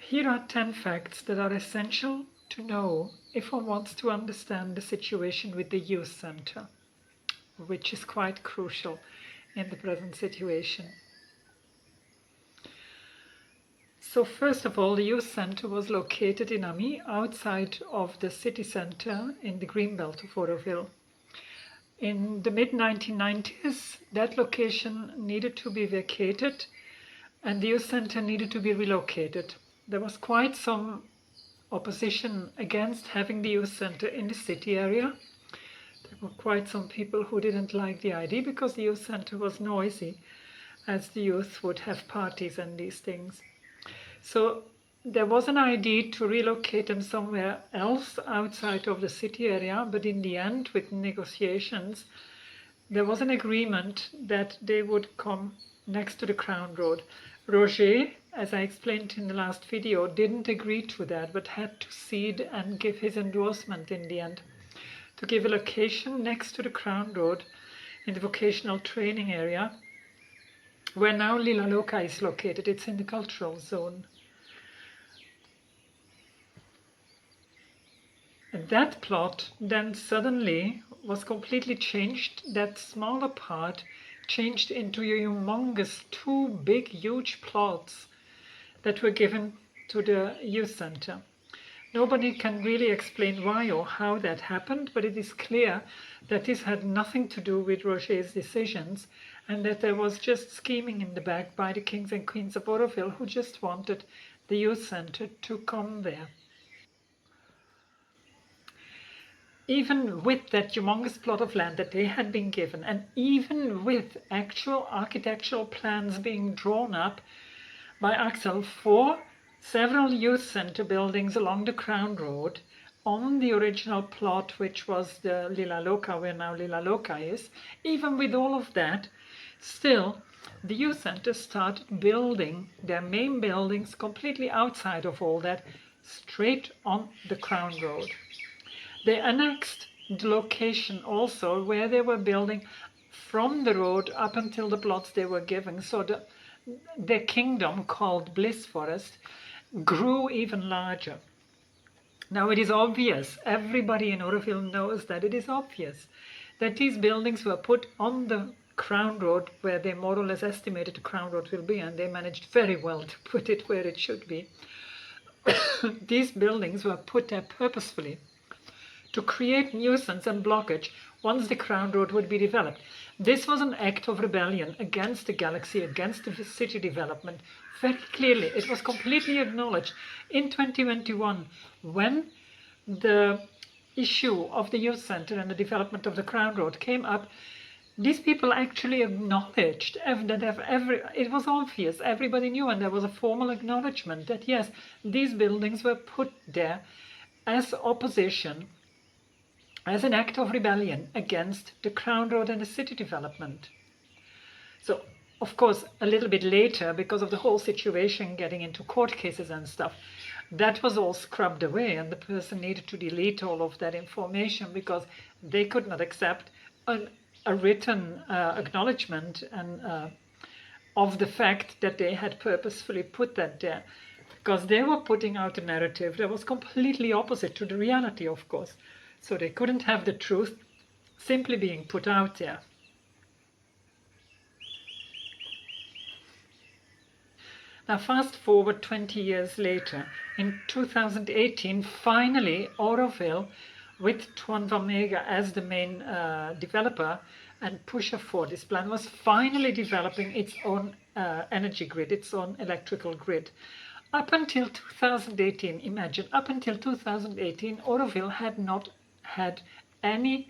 Here are 10 facts that are essential to know if one wants to understand the situation with the youth centre, which is quite crucial in the present situation. So first of all, the youth centre was located in Ami, outside of the city centre in the greenbelt of Oroville. In the mid-1990s, that location needed to be vacated and the youth centre needed to be relocated. There was quite some opposition against having the youth centre in the city area. There were quite some people who didn't like the idea because the youth centre was noisy, as the youth would have parties and these things. So there was an idea to relocate them somewhere else outside of the city area, but in the end, with negotiations, there was an agreement that they would come next to the Crown Road. Roger, as I explained in the last video, didn't agree to that, but had to cede and give his endorsement in the end to give a location next to the Crown Road in the vocational training area, where now Lila Loca is located. It's in the cultural zone. And that plot then suddenly was completely changed. That smaller part changed into a humongous, two big, huge plots that were given to the youth centre. Nobody can really explain why or how that happened, but it is clear that this had nothing to do with Roger's decisions and that there was just scheming in the back by the kings and queens of Oroville who just wanted the youth centre to come there. Even with that humongous plot of land that they had been given, and even with actual architectural plans being drawn up by Axel for several youth centre buildings along the Crown Road on the original plot, which was the Lila Loca, where now Lila Loca is, even with all of that, still the youth centre started building their main buildings completely outside of all that, straight on the Crown Road. They annexed the location also where they were building from the road up until the plots they were given. So the kingdom, called Bliss Forest, grew even larger. Now it is obvious, everybody in Oroville knows that it is obvious that these buildings were put on the Crown Road where they more or less estimated the Crown Road will be, and they managed very well to put it where it should be. These buildings were put there purposefully to create nuisance and blockage once the Crown Road would be developed. This was an act of rebellion against the galaxy, against the city development. Very clearly, it was completely acknowledged in 2021 when the issue of the youth centre and the development of the Crown Road came up. These people actually acknowledged that it was obvious, everybody knew, and there was a formal acknowledgement that yes, these buildings were put there as opposition, as an act of rebellion against the Crown Road and the city development. So, of course, a little bit later, because of the whole situation getting into court cases and stuff, that was all scrubbed away and the person needed to delete all of that information because they could not accept a written acknowledgement and of the fact that they had purposefully put that there. Because they were putting out a narrative that was completely opposite to the reality, of course. So they couldn't have the truth simply being put out there. Now fast forward 20 years later, in 2018, finally Oroville, with Tuan van Mega as the main developer and pusher for this plan, was finally developing its own energy grid, its own electrical grid. Up until 2018, imagine, up until 2018, Oroville had not had any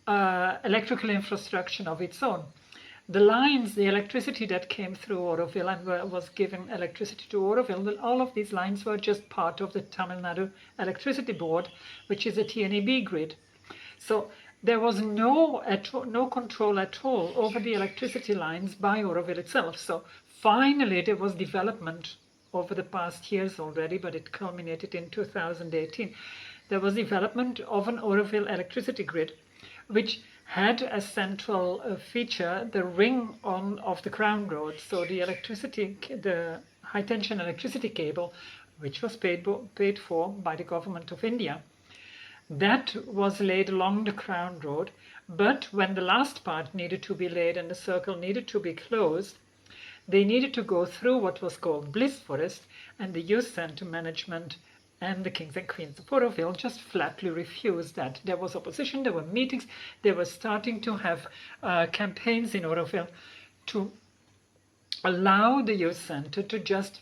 electrical infrastructure of its own. The lines, the electricity that came through Oroville and was giving electricity to Oroville, all of these lines were just part of the Tamil Nadu Electricity Board, which is a TNEB grid. So there was no control at all over the electricity lines by Oroville itself. So finally there was development over the past years already, but it culminated in 2018. There was development of an Oroville electricity grid, which had as central feature the ring of the Crown Road. So the electricity, the high tension electricity cable which was paid for by the government of India. That was laid along the Crown Road, but when the last part needed to be laid and the circle needed to be closed, they needed to go through what was called Bliss Forest, and the youth centre management and the Kings and Queens of Oroville just flatly refused that. There was opposition, there were meetings, they were starting to have campaigns in Oroville to allow the youth centre to just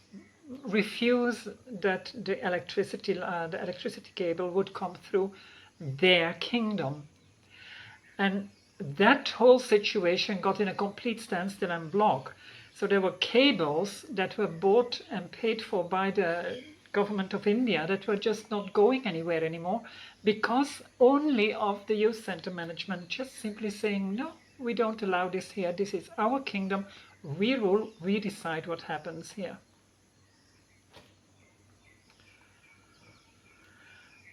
refuse that the electricity cable would come through their kingdom. And that whole situation got in a complete standstill and block. So there were cables that were bought and paid for by the government of India that were just not going anywhere anymore because only of the youth centre management just simply saying, no, we don't allow this here, this is our kingdom, we rule, we decide what happens here.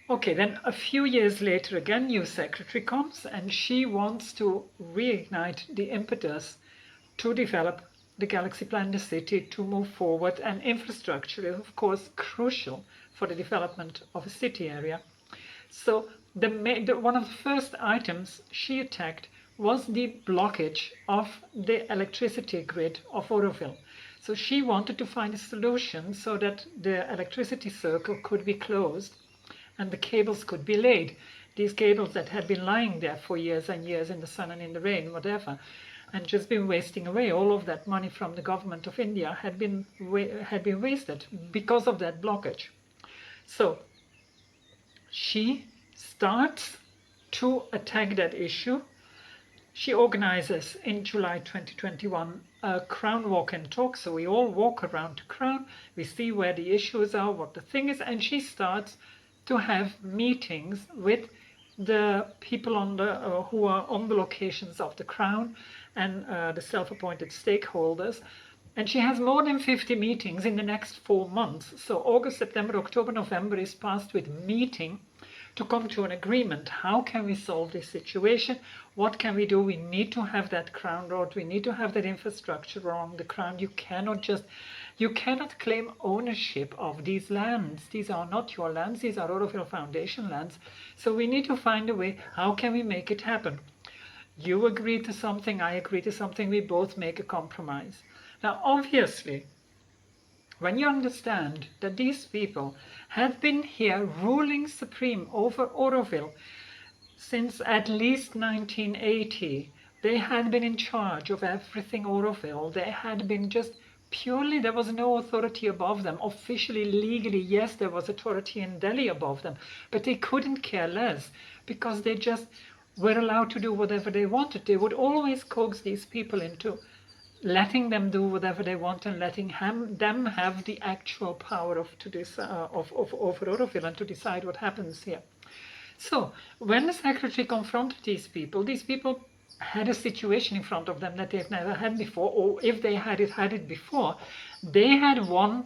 Okay, then a few years later again, new secretary comes and she wants to reignite the impetus to develop the galaxy plan, the city, to move forward, and infrastructure is of course crucial for the development of a city area. So one of the first items she attacked was the blockage of the electricity grid of Oroville. So she wanted to find a solution so that the electricity circle could be closed and the cables could be laid. These cables that had been lying there for years and years in the sun and in the rain, whatever, and just been wasting away. All of that money from the government of India had been wasted because of that blockage. So she starts to attack that issue. She organizes in July 2021 a Crown Walk and Talk. So we all walk around the Crown, we see where the issues are, what the thing is, and she starts to have meetings with the people on the who are on the locations of the Crown and the self-appointed stakeholders. And she has more than 50 meetings in the next 4 months. So August, September, October, November is passed with meeting to come to an agreement. How can we solve this situation? What can we do? We need to have that Crown Road. We need to have that infrastructure along the Crown. You cannot claim ownership of these lands. These are not your lands. These are Oroville Foundation lands. So we need to find a way. How can we make it happen? You agree to something, I agree to something, we both make a compromise. Now, obviously, when you understand that these people have been here ruling supreme over Oroville since at least 1980, they had been in charge of everything Oroville. They had been just purely, there was no authority above them. Officially, legally, yes, there was authority in Delhi above them, but they couldn't care less because they just were allowed to do whatever they wanted. They would always coax these people into letting them do whatever they want and letting them have the actual power of Oroville and to decide what happens here. So when the secretary confronted these people had a situation in front of them that they've never had before, or if they had it before, they had won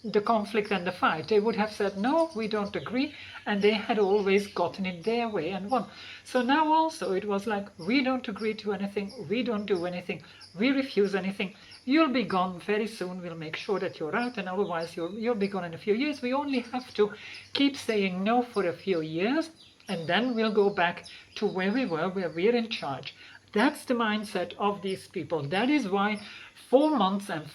the conflict and the fight. They would have said, no, we don't agree, and they had always gotten it their way and won. So now also it was like, we don't agree to anything, we don't do anything, we refuse anything, you'll be gone very soon, we'll make sure that you're out, and otherwise you'll be gone in a few years. We only have to keep saying no for a few years, and then we'll go back to where we were, where we're in charge. That's the mindset of these people. That is why 4 months and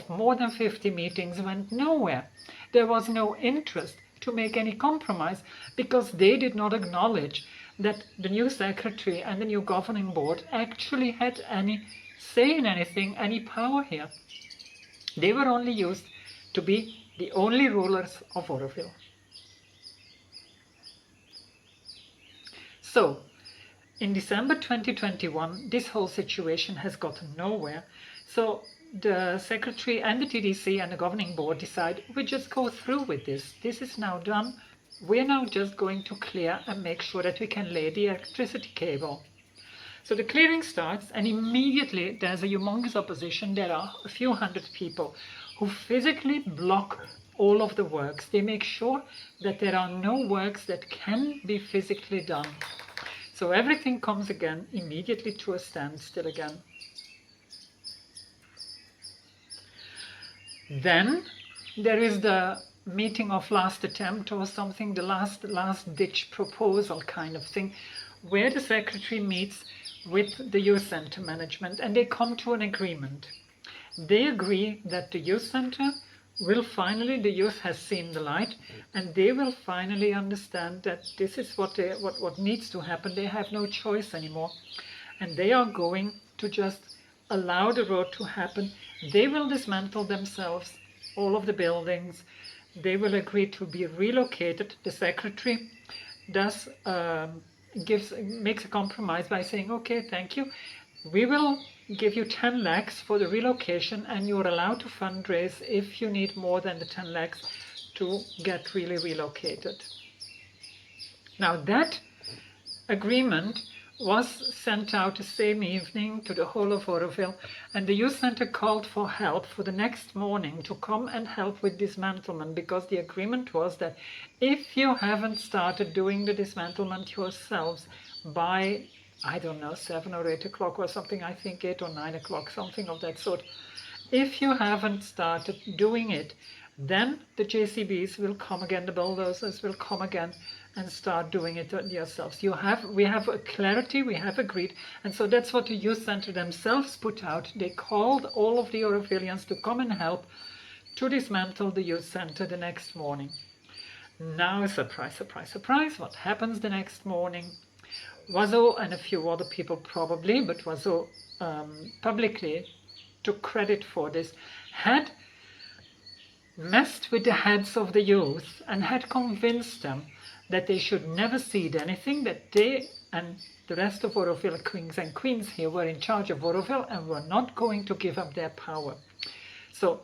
more than 50 meetings went nowhere. There was no interest to make any compromise because they did not acknowledge that the new secretary and the new governing board actually had any say in anything, any power here. They were only used to be the only rulers of Oroville. So, in December 2021, this whole situation has gotten nowhere. So the secretary and the TDC and the governing board decide we just go through with this. This is now done. We're now just going to clear and make sure that we can lay the electricity cable. So the clearing starts, and immediately there's a humongous opposition. There are a few hundred people who physically block all of the works. They make sure that there are no works that can be physically done. So everything comes again immediately to a standstill again. Then there is the meeting of last attempt or something, the last ditch proposal kind of thing, where the secretary meets with the youth center management and they come to an agreement. They agree that the youth center will finally, the youth has seen the light, and they will finally understand that this is what needs to happen. They have no choice anymore, and they are going to just allow the road to happen. They will dismantle themselves, all of the buildings. They will agree to be relocated. The secretary does makes a compromise by saying, okay, thank you, we will give you 10 lakhs for the relocation, and you're allowed to fundraise if you need more than the 10 lakhs to get really relocated. Now that agreement was sent out the same evening to the whole of Oroville, and the youth center called for help for the next morning to come and help with dismantlement, because the agreement was that if you haven't started doing the dismantlement yourselves by, I don't know, 7 or 8 o'clock or something, I think 8 or 9 o'clock, something of that sort. If you haven't started doing it, then the JCBs will come again, the bulldozers will come again and start doing it yourselves. We have a clarity, we have agreed, and so that's what the youth center themselves put out. They called all of the Orovillians to come and help to dismantle the youth center the next morning. Now, surprise, surprise, surprise, what happens the next morning? Wazo and a few other people probably, but Wazo publicly took credit for this, had messed with the heads of the youth and had convinced them that they should never cede anything, that they and the rest of Oroville kings and queens here were in charge of Oroville and were not going to give up their power. So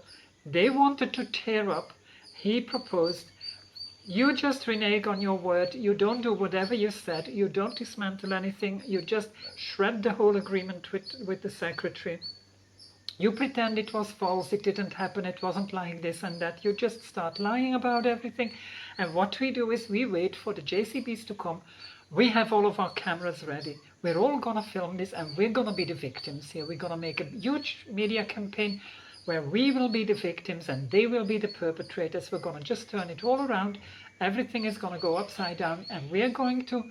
they wanted to tear up. He proposed, you just renege on your word, you don't do whatever you said, you don't dismantle anything, you just shred the whole agreement with the secretary. You pretend it was false, it didn't happen, it wasn't like this and that. You just start lying about everything. And what we do is we wait for the JCBs to come. We have all of our cameras ready. We're all going to film this and we're going to be the victims here. We're going to make a huge media campaign where we will be the victims and they will be the perpetrators. We're going to just turn it all around. Everything is going to go upside down and we're going to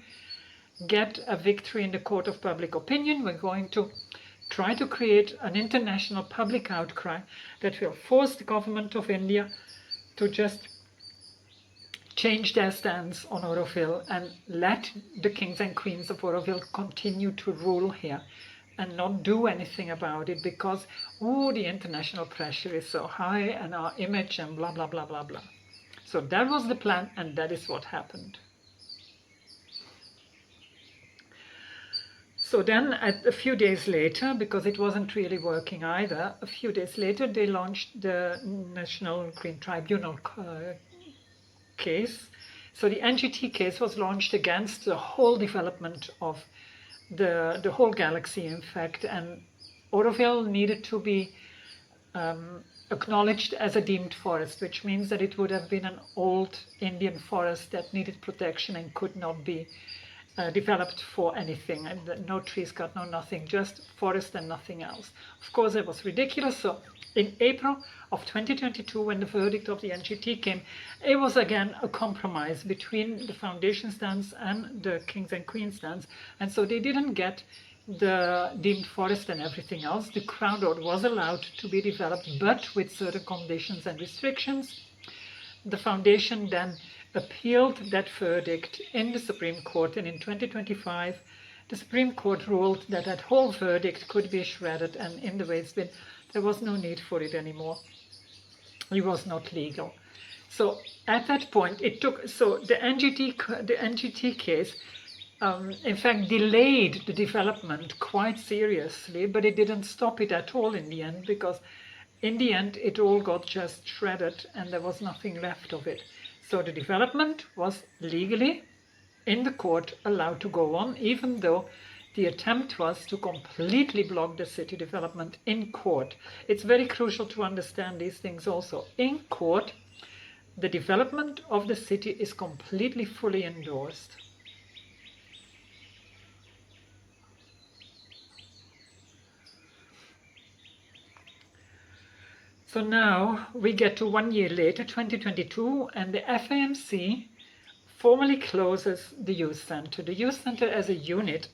get a victory in the court of public opinion. We're going to try to create an international public outcry that will force the government of India to just change their stance on Oroville and let the kings and queens of Oroville continue to rule here and not do anything about it because, oh, the international pressure is so high and our image and blah, blah, blah, blah, blah. So that was the plan and that is what happened. So then a few days later, because it wasn't really working either, a few days later they launched the National Green Tribunal case. So the NGT case was launched against the whole development of the whole galaxy, in fact, and Oroville needed to be acknowledged as a deemed forest, which means that it would have been an old Indian forest that needed protection and could not be developed for anything, and no trees cut, no nothing, just forest and nothing else. Of course, it was ridiculous. So in April of 2022, when the verdict of the NGT came, it was again a compromise between the foundation stance and the kings and queens stance, and so they didn't get the deemed forest and everything else. The Crown Road was allowed to be developed, but with certain conditions and restrictions. The foundation then appealed that verdict in the Supreme Court, and in 2025 the Supreme Court ruled that that whole verdict could be shredded, and in the waste bin there was no need for it anymore. It was not legal. So at that point it took, so the NGT case in fact delayed the development quite seriously, but it didn't stop it at all in the end, because in the end it all got just shredded and there was nothing left of it. So the development was legally in the court allowed to go on, even though the attempt was to completely block the city development in court. It's very crucial to understand these things also. In court, the development of the city is completely fully endorsed. So now we get to 1 year later, 2022, and the FAMC formally closes the youth center. The youth center as a unit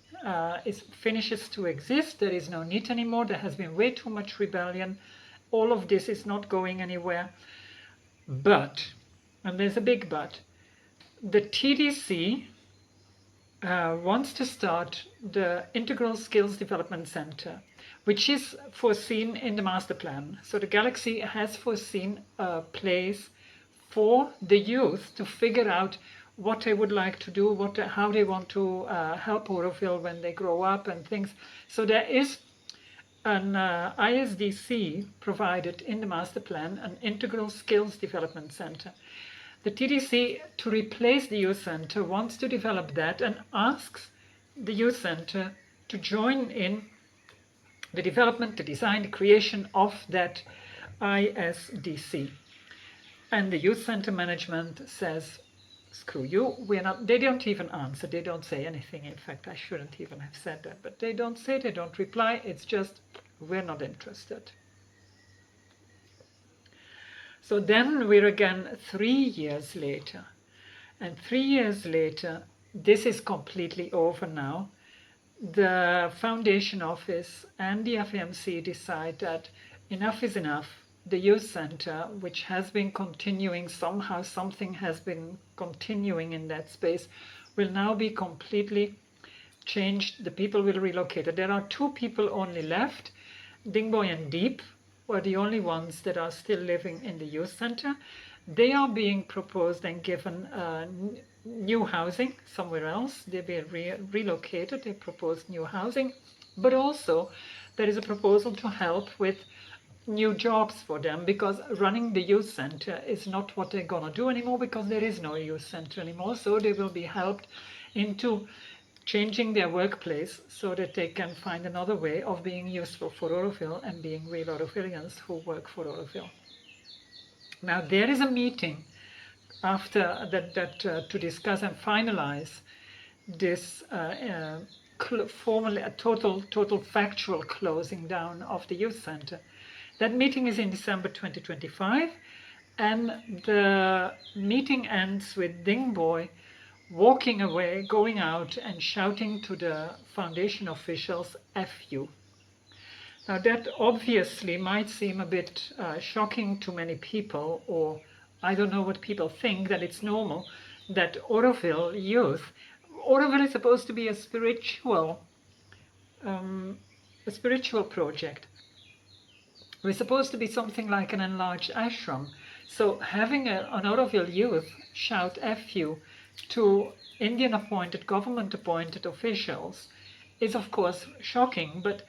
finishes to exist. There is no need anymore. There has been way too much rebellion. All of this is not going anywhere. But, and there's a big but, the TDC wants to start the Integral Skills Development Center, which is foreseen in the master plan. So the Galaxy has foreseen a place for the youth to figure out what they would like to do, how they want to help Oroville when they grow up and things. So there is an ISDC provided in the master plan, an Integral Skills Development Center. The TDC, to replace the youth center, wants to develop that and asks the youth center to join in the development, the design, the creation of that ISDC. And the youth center management says, screw you, we're not. They don't even answer, they don't say anything. In fact, I shouldn't even have said that, but they don't say, they don't reply. It's just, we're not interested. So then we're again 3 years later, and 3 years later, this is completely over now. The foundation office and the FAMC decide that enough is enough. The youth center, which has been continuing, somehow something has been continuing in that space, will now be completely changed. The people will relocate. There are 2 people only left. Dingboy and Deep were the only ones that are still living in the youth center. They are being proposed and given new housing somewhere else. They've been relocated. They proposed new housing, but also there is a proposal to help with new jobs for them, because running the youth center is not what they're gonna do anymore, because there is no youth center anymore. So they will be helped into changing their workplace so that they can find another way of being useful for Oroville and being real Orovillians who work for Oroville. Now there is a meeting after that to discuss and finalize this formally a total factual closing down of the youth center. That meeting is in December 2025, and the meeting ends with Dingboy walking away, going out and shouting to the foundation officials, F you. Now that obviously might seem a bit shocking to many people, or I don't know what people think, that it's normal that Oroville youth, Oroville is supposed to be a spiritual project. We're supposed to be something like an enlarged ashram. So having an Oroville youth shout F you to Indian appointed, government appointed officials is of course shocking, but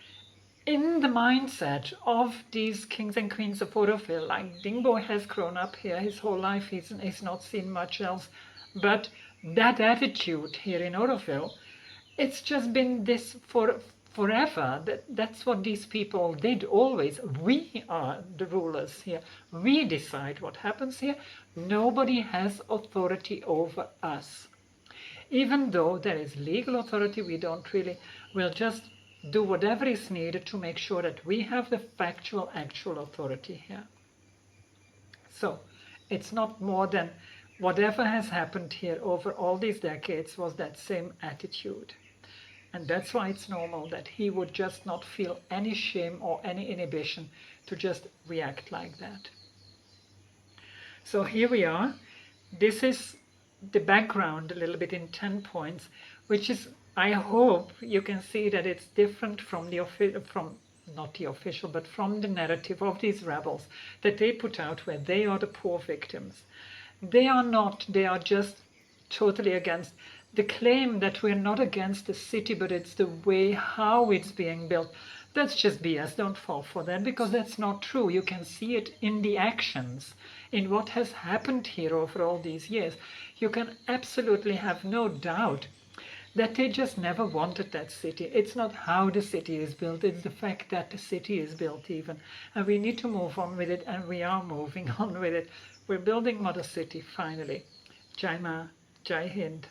in the mindset of these kings and queens of Oroville, like Dingboy has grown up here his whole life, he's not seen much else, but that attitude here in Oroville, it's just been this forever. That's what these people did always. We are the rulers here. We decide what happens here. Nobody has authority over us. Even though there is legal authority, we'll just do whatever is needed to make sure that we have the factual, actual authority here. So it's not more than whatever has happened here over all these decades was that same attitude. And that's why it's normal that he would just not feel any shame or any inhibition to just react like that. So here we are. This is the background a little bit in 10 points, which is, I hope you can see that it's different from not the official, but from the narrative of these rebels that they put out, where they are the poor victims. They are not, they are just totally against the claim that we're not against the city, but it's the way how it's being built. That's just BS. Don't fall for that, because that's not true. You can see it in the actions, in what has happened here over all these years. You can absolutely have no doubt that they just never wanted that city. It's not how the city is built, it's the fact that the city is built even. And we need to move on with it, and we are moving on with it. We're building Mother City finally. Jai Ma, Jai Hind.